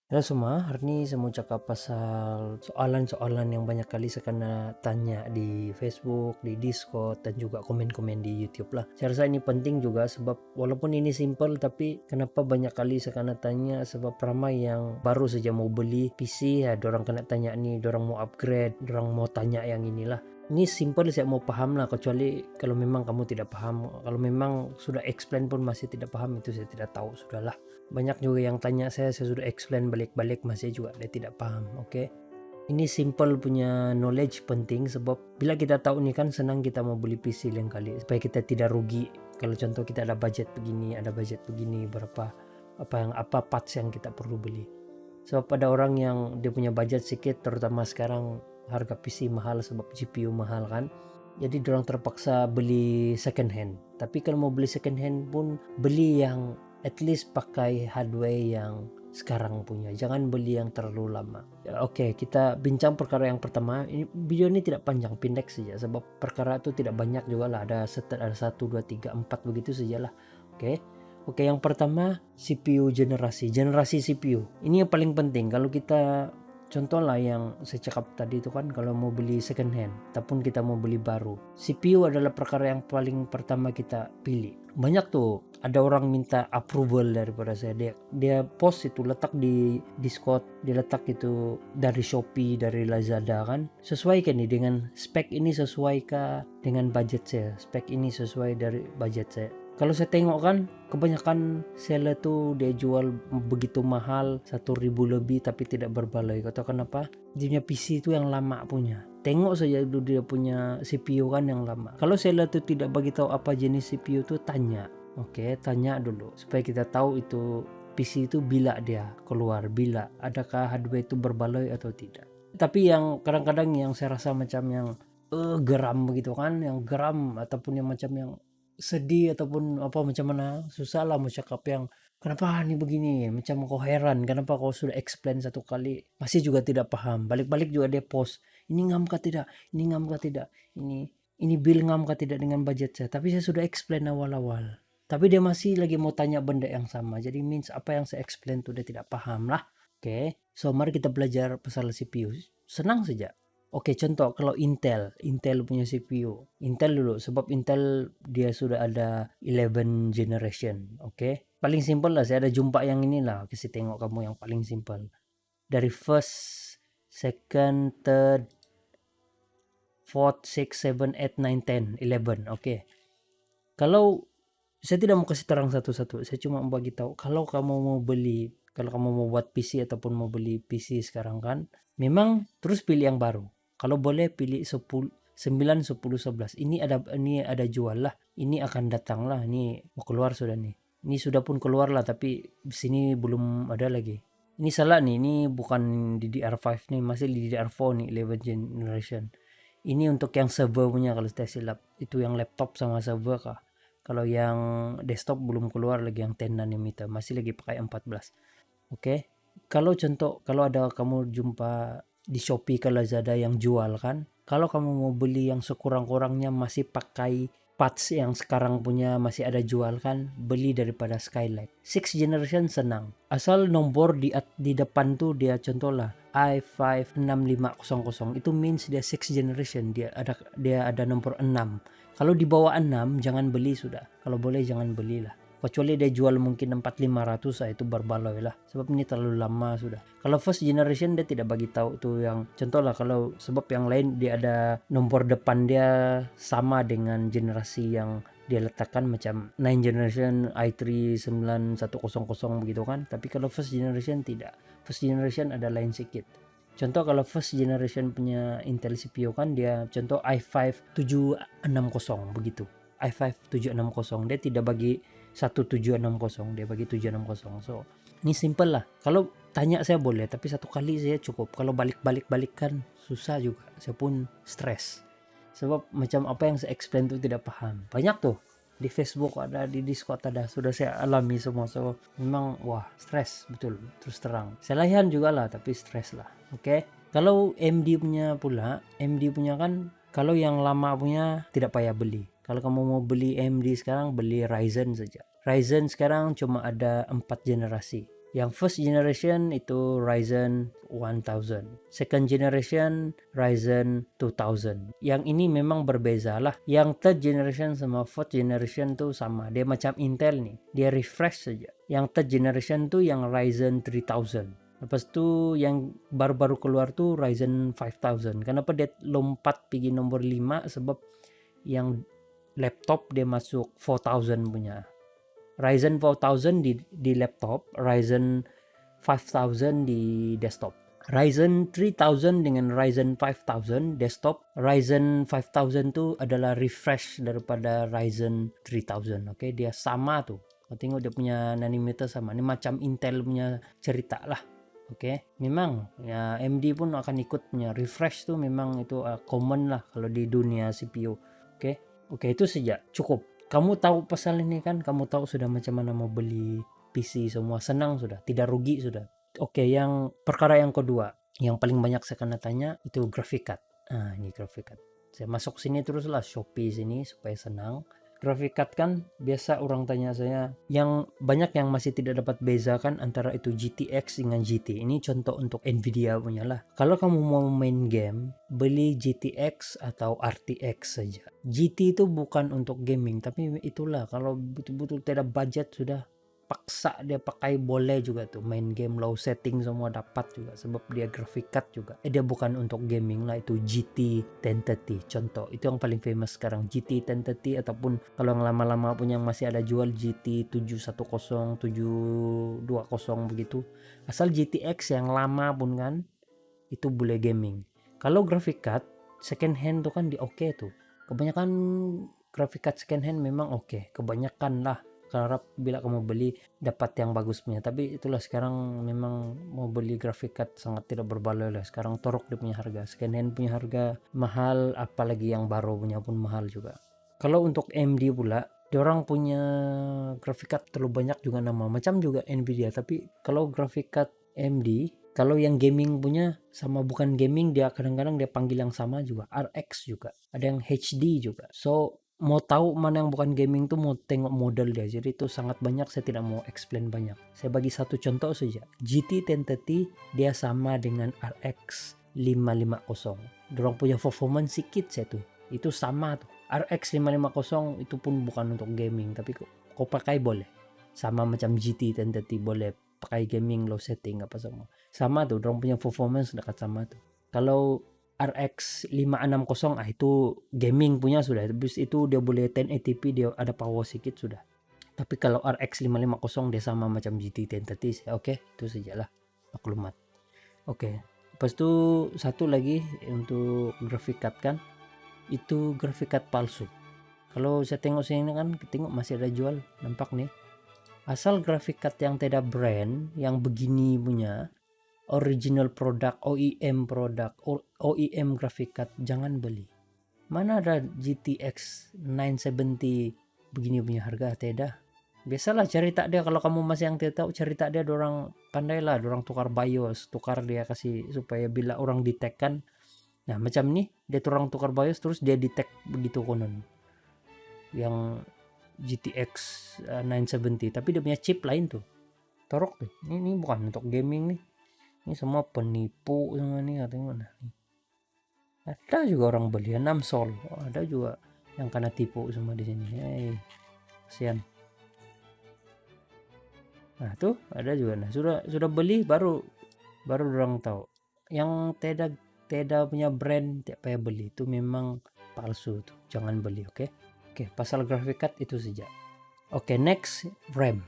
Halo semua, hari ini saya mau cakap pasal soalan-soalan yang banyak kali saya kena tanya di Facebook, di Discord, dan juga komen-komen di YouTube lah. Saya rasa ini penting juga sebab walaupun ini simple tapi kenapa banyak kali saya kena tanya sebab ramai yang baru saja mau beli PC ya, dorang kena tanya nih, dorang mau upgrade, dorang mau tanya yang inilah. Ini simple saya mau paham lah, kecuali kalau memang kamu tidak paham. Kalau memang sudah explain pun masih tidak paham, itu saya tidak tahu, sudahlah. Banyak juga yang tanya saya sudah explain balik-balik masih juga dia tidak paham. Oke. Ini simple punya knowledge penting sebab bila kita tahu nih kan senang kita mau beli PC lain kali supaya kita tidak rugi. Kalau contoh kita ada budget begini, berapa apa parts yang kita perlu beli. Sebab ada orang yang dia punya budget sedikit, terutama sekarang harga PC mahal sebab GPU mahal kan. Jadi orang terpaksa beli second hand. Tapi kalau mau beli second hand pun beli yang at least pakai hardware yang sekarang punya. Jangan beli yang terlalu lama. Ya, Oke, kita bincang perkara yang pertama. Video ini tidak panjang, pendek saja sebab perkara itu tidak banyak juga lah. Ada 1, 2, 3, 4 begitu sajalah. Oke. Oke, yang pertama CPU generasi CPU. Ini yang paling penting kalau kita contoh lah yang saya cakap tadi itu kan, kalau mau beli second hand ataupun kita mau beli baru, CPU adalah perkara yang paling pertama kita pilih. Banyak tuh ada orang minta approval daripada saya, dia post itu letak di Discord, dia letak itu dari Shopee, dari Lazada kan, sesuaikan nih dengan spek ini, sesuaikah dengan budget saya, spek ini sesuai dari budget saya. Kalau saya tengok kan kebanyakan seller tuh dia jual begitu mahal 1.000 lebih tapi tidak berbaloi. Kau tahu kenapa? Dia punya PC itu yang lama punya. Tengok saja dulu dia punya CPU kan yang lama. Kalau seller tuh tidak bagi tahu apa jenis CPU tuh tanya. Oke, tanya dulu supaya kita tahu itu PC itu bila dia keluar, bila adakah hardware itu berbaloi atau tidak. Tapi yang kadang-kadang yang saya rasa macam yang geram begitu kan, yang geram ataupun yang macam yang sedih ataupun apa macam mana, susah lah mau cakap yang kenapa nih begini, macam kau heran kenapa kau sudah explain satu kali masih juga tidak paham, balik-balik juga dia post ini ngam kah tidak, ini bill ngam kah tidak dengan budget saya, tapi saya sudah explain awal-awal tapi dia masih lagi mau tanya benda yang sama, jadi means apa yang saya explain tuh dia tidak paham lah. Oke, so mari kita belajar pasal CPU, senang saja. Oke, contoh kalau Intel punya CPU. Intel dulu, sebab Intel dia sudah ada 11 generation. Oke, paling simple lah. Saya ada jumpa yang inilah. Kasih tengok kamu yang paling simple. Dari first, second, third, fourth, six, seven, eight, nine, 10, 11. Oke. Kalau saya tidak mau kasih terang satu-satu, saya cuma mau bagi tahu kalau kamu mau buat PC ataupun mau beli PC sekarang kan, memang terus pilih yang baru. Kalau boleh pilih 10, 9, 10, 11. Ini ada jual lah. Ini akan datang lah. Ini mau keluar sudah nih. Ini sudah pun keluar lah tapi di sini belum ada lagi. Ini salah nih. Ini bukan DDR5 nih, masih DDR4 nih 11 generation. Ini untuk yang server punya kalau saya silap. Itu yang laptop sama server kah? Kalau yang desktop belum keluar lagi yang 10 nanometer, masih lagi pakai 14. Oke. Kalau ada kamu jumpa di Shopee ke Lazada yang jual kan, kalau kamu mau beli yang sekurang-kurangnya masih pakai parts yang sekarang punya masih ada jual kan, beli daripada Skylake. 6 generation senang. Asal nomor di depan tuh dia contoh lah i5-6500, itu means dia 6 generation, dia ada nomor 6. Kalau di bawah 6 jangan beli sudah. Kalau boleh jangan belilah. Kecuali dia jual mungkin 4.500, itu berbaloi lah. Sebab ini terlalu lama sudah. Kalau first generation dia tidak bagi tahu tuh yang contoh lah, kalau sebab yang lain dia ada nomor depan dia sama dengan generasi yang dia letakkan macam 9 generation i3 9100 begitu kan. Tapi kalau first generation tidak. First generation ada lain sedikit. Contoh kalau first generation punya Intel CPU kan dia contoh i5 760 begitu. i5 760 dia tidak bagi 1760, dia bagi 760. So ini simple lah. Kalau tanya saya boleh, tapi satu kali saya cukup. Kalau balik kan susah juga, saya pun stres sebab macam apa yang saya explain itu tidak paham. Banyak tuh di Facebook ada, di Discord ada, sudah saya alami semua. So memang wah stres betul, terus terang saya layan juga lah tapi stres lah. Oke. Kalau MD punya kan, kalau yang lama punya tidak payah beli. Kalau kamu mau beli AMD sekarang, beli Ryzen saja. Ryzen sekarang cuma ada 4 generasi. Yang first generation itu Ryzen 1000, second generation Ryzen 2000. Yang ini memang berbeza lah. Yang third generation sama fourth generation tuh sama, dia macam Intel nih, dia refresh saja. Yang third generation tuh yang Ryzen 3000. Lepas tu yang baru-baru keluar tuh Ryzen 5000. Kenapa dia lompat pergi nomor 5? Sebab yang laptop dia masuk 4000 punya. Ryzen 4000 di laptop, Ryzen 5000 di desktop. Ryzen 3000 dengan Ryzen 5000 desktop. Ryzen 5000 tuh adalah refresh daripada Ryzen 3000. Oke, dia sama tuh. Kau tengok dia punya nanometer sama. Ini macam Intel punya cerita lah. Oke, memang ya AMD pun akan ikut punya refresh tuh, memang itu common lah kalau di dunia CPU. Oke, itu saja cukup. Kamu tahu pasal ini kan, kamu tahu sudah macam mana mau beli PC, semua senang sudah, tidak rugi sudah. Oke, yang perkara yang kedua, yang paling banyak saya kena tanya itu graphic card. Ini graphic card. Saya masuk sini teruslah, Shopee sini supaya senang. Graphic card kan biasa orang tanya saya, yang banyak yang masih tidak dapat bezakan antara itu GTX dengan GT. Ini contoh untuk Nvidia punya lah. Kalau kamu mau main game, beli GTX atau RTX saja. GT itu bukan untuk gaming, tapi itulah kalau betul-betul tidak budget sudah, paksa dia pakai boleh juga tuh, main game low setting semua dapat juga, sebab dia graphic card juga. Dia bukan untuk gaming lah, itu GT 1030 contoh, itu yang paling famous sekarang, GT 1030. Ataupun kalau yang lama-lama punya yang masih ada jual GT 710, 720 begitu. Asal GTX yang lama pun kan itu boleh gaming. Kalau graphic card second hand tuh kan di oke tuh. Kebanyakan graphic card second hand memang oke, kebanyakan lah. Harap bila kamu beli dapat yang bagus punya. Tapi itulah sekarang memang mau beli graphic card sangat tidak berbaloi lah. Sekarang torok dia punya harga. Second hand punya harga mahal, apalagi yang baru punya pun mahal juga. Kalau untuk AMD pula, diorang punya graphic card terlalu banyak juga nama. Macam juga Nvidia, tapi kalau graphic card AMD, kalau yang gaming punya sama bukan gaming, dia kadang-kadang dia panggil yang sama juga, RX juga. Ada yang HD juga. So mau tahu mana yang bukan gaming tuh mau tengok model dia. Jadi itu sangat banyak, saya tidak mau explain banyak. Saya bagi satu contoh saja. GT 1030 dia sama dengan RX 550. Dorang punya performance sedikit saya tuh. Itu sama tuh. RX 550 itu pun bukan untuk gaming, tapi kau pakai boleh. Sama macam GT 1030 boleh pakai gaming low setting apa semua. Sama tuh, dorang punya performance dekat sama tuh. Kalau RX 560 itu gaming punya sudah, habis itu dia boleh 1080p, dia ada power sedikit sudah. Tapi kalau RX 550 dia sama macam GT 1030. Oke, itu sajalah maklumat. Oke, lepas itu satu lagi untuk graphic card kan, itu graphic card palsu. Kalau saya tengok sini kan, tengok masih ada jual, nampak nih. Asal graphic card yang tidak brand, yang begini punya original product, OEM product, OEM graphic card, jangan beli. Mana ada GTX 970 begini punya harga, tidak. Biasalah cari tak dia, kalau kamu masih yang tidak tahu, cari tak dia, dorang pandailah, dorang tukar BIOS, tukar dia kasih supaya bila orang detect kan. Nah macam nih, dia orang tukar BIOS terus dia detect begitu konon. Yang GTX 970, tapi dia punya chip lain tuh. Torok tuh. Ini bukan untuk gaming nih. Ini semua penipu semua nih, katanya mana nih. Ada juga orang beli 6 sol. Ada juga yang kena tipu semua di sini. Kasihan. Nah, tuh ada juga. Nah, sudah beli baru orang tahu. Yang tidak punya brand tidak payah beli. Itu memang palsu tuh. Jangan beli, oke? Oke, pasal graphic card itu saja. Oke, next RAM.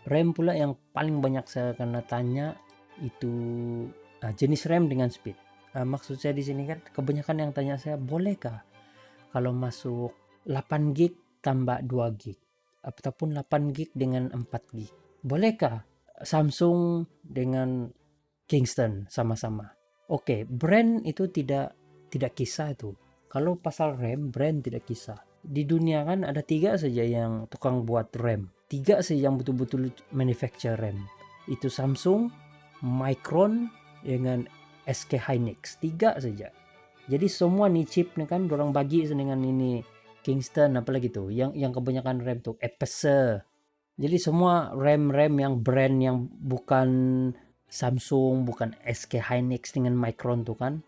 RAM pula yang paling banyak saya kena tanya itu jenis RAM dengan speed. Maksud saya di sini kan kebanyakan yang tanya saya, bolehkah kalau masuk 8 gig tambah 2 gig ataupun 8 gig dengan 4 gig? Bolehkah Samsung dengan Kingston sama-sama? Oke, brand itu tidak kisah itu. Kalau pasal RAM, brand tidak kisah. Di dunia kan ada 3 saja yang tukang buat RAM. 3 saja yang betul-betul manufacture RAM. Itu Samsung, Micron dengan SK Hynix. 3 saja. Jadi semua nih chip nih kan dorang bagi dengan ini Kingston apalagi tuh. Yang kebanyakan RAM tuh Acer, Jadi semua RAM yang brand yang bukan Samsung, bukan SK Hynix dengan Micron tuh kan,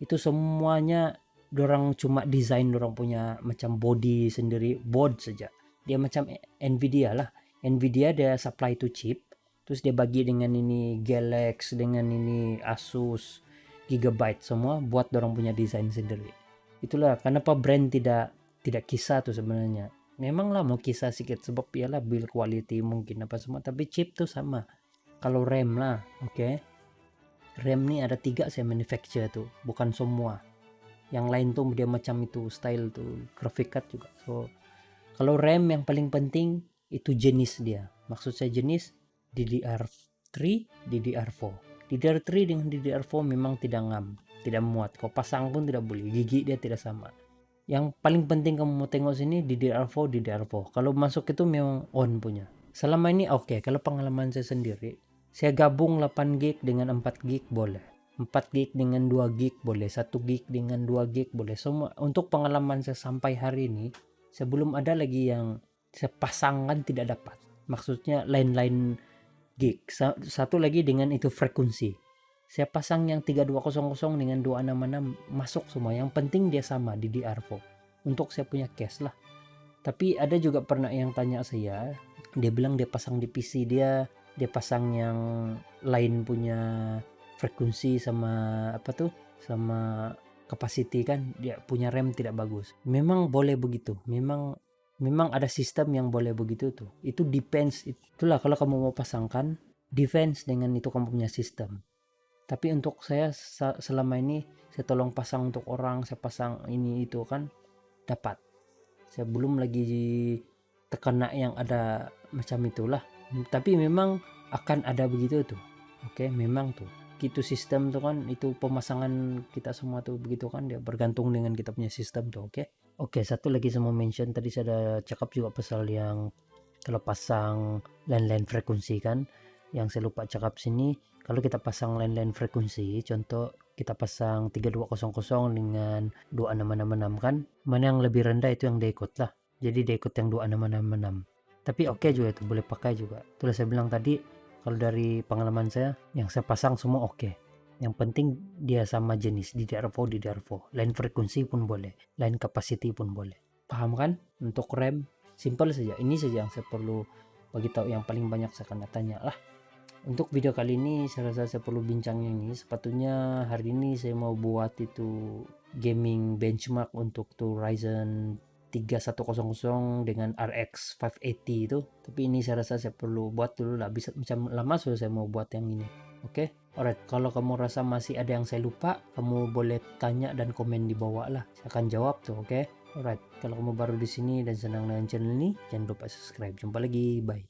itu semuanya dorang cuma desain dorang punya macam body sendiri, board saja. Dia macam Nvidia lah. Nvidia dia supply to chip, terus dia bagi dengan ini Galax, dengan ini Asus, Gigabyte semua buat dorang punya desain sendiri. Itulah kenapa brand tidak kisah tuh sebenarnya. Memang lah mau kisah sedikit sebab ialah build quality mungkin apa semua, tapi chip tuh sama. Kalau RAM lah, oke. RAM nih ada 3 saya manufacture tuh, bukan semua. Yang lain tuh dia macam itu style tuh, graphic card juga. So kalau RAM yang paling penting itu jenis dia. Maksud saya jenis DDR3, DDR4. DDR3 dengan DDR4 memang tidak ngam, tidak muat. Kau pasang pun tidak boleh, gigi dia tidak sama. Yang paling penting kamu mau tengok sini DDR4, DDR4. Kalau masuk itu memang on punya. Selama ini oke, kalau pengalaman saya sendiri, saya gabung 8 gig dengan 4 gig boleh. 4 gig dengan 2 gig boleh, 1 gig dengan 2 gig boleh. Semua untuk pengalaman saya sampai hari ini, saya belum ada lagi yang saya pasangkan tidak dapat. Maksudnya lain-lain gig. Satu lagi dengan itu frekuensi. Saya pasang yang 3200 dengan 266 masuk semua. Yang penting dia sama DDR4. Untuk saya punya case lah. Tapi ada juga pernah yang tanya saya, dia bilang dia pasang di PC dia pasang yang lain punya frekuensi sama apa tuh, sama capacity kan, dia punya RAM tidak bagus. Memang boleh begitu. Memang ada sistem yang boleh begitu tuh. Itu depends. Itulah kalau kamu mau pasangkan, defense dengan itu kamu punya sistem. Tapi untuk saya selama ini saya tolong pasang untuk orang, saya pasang ini itu kan dapat. Saya belum lagi terkena yang ada macam itulah. Tapi memang akan ada begitu tuh. Oke, memang tuh. Gitu sistem tuh kan, itu pemasangan kita semua tuh begitu kan, dia bergantung dengan kita punya sistem tuh, oke. Oke, satu lagi saya mau mention, tadi saya ada cakap juga pasal yang kalau pasang line frekuensi kan, yang saya lupa cakap sini. Kalau kita pasang line frekuensi, contoh kita pasang 3200 dengan 2666 kan, mana yang lebih rendah itu yang diikut lah. Jadi diikut yang 2666. Tapi oke juga itu, boleh pakai juga. Itulah saya bilang tadi, kalau dari pengalaman saya, yang saya pasang semua oke. Yang penting dia sama jenis DDR4, DDR4. Line frekuensi pun boleh, line capacity pun boleh. Paham kan? Untuk RAM, simple saja. Ini saja yang saya perlu bagi tahu, yang paling banyak saya akan tanya lah. Untuk video kali ini saya rasa saya perlu bincang ini. Sepatutnya hari ini saya mau buat itu gaming benchmark untuk tuh Ryzen 3100 dengan RX 580 itu. Tapi ini saya rasa saya perlu buat dulu lah. Bisa macam lama sudah saya mau buat yang ini. Oke? Alright, kalau kamu rasa masih ada yang saya lupa, kamu boleh tanya dan komen di bawah lah. Saya akan jawab tuh, oke? Alright, kalau kamu baru di sini dan senang dengan channel ini, jangan lupa subscribe. Jumpa lagi, bye.